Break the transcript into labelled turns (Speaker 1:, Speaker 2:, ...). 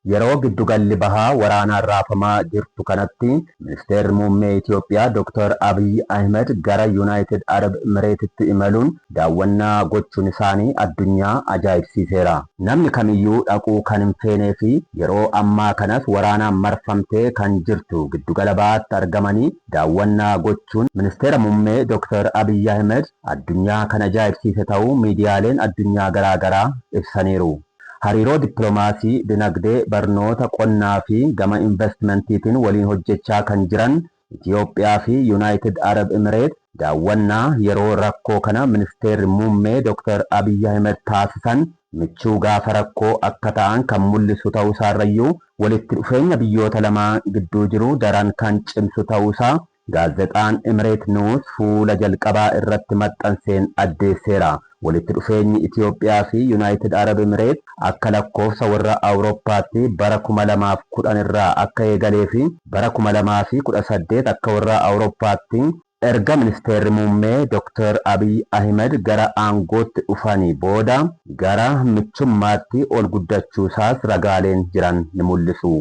Speaker 1: Yeroo giddugalli bahaa waraanaan raafamaa jirtu kanatti ministeerri muummee Itoophiyaa Dr. Abiy Ahmed gara United Arab Emirates imaluun daawwannaa gochuun isaanii addunyaa ajaa'ibsiiseera. Namni kamiyyuu dhaquu kan hin feenee fi yeroo ammaa kanas waraanaan marfamtee kan jirtu giddugala bahaatti argamanii daawwannaa gochuun ministeera muummee Dr. Abiy Ahmed addunyaa kan ajaa'ibsiise ta'uu miidiyaaleen addunyaa garaagaraa ibsaniiru. Hariiroo dippiloomaasii, dinagdee, barnoota, qonnaa fi gama investimantiitiin waliin hojjechaa kan jiran Itoophiyaa fi United Arab Emirates daawwannaa yeroo rakkoo kana ministeerri muummee Dr. Abiy Ahmed taasisan michuu gaafa rakkoo akka ta'an kan mul'isu ta'uusaarrayyuu walitti dhufeenya biyyoota lamaan gidduu jiru daran kan cimsu ta'uusaa gaazexaan Emirates News fuula jalqabaa irratti maxxanseen addeesseera. Walitti dhufeenyi Itoophiyaa fi United Arab Emirates akka lakkoofsa warra Awurooppaatti bara 2010 irraa akka eegalee fi bara 2018 akka warra Awurooppaatti erga ministeerri muummee Dr. Abiy Ahmed gara aangootti dhufanii booda gara michummaatti ol guddachuusaas ragaaleen jiran ni mul'isu.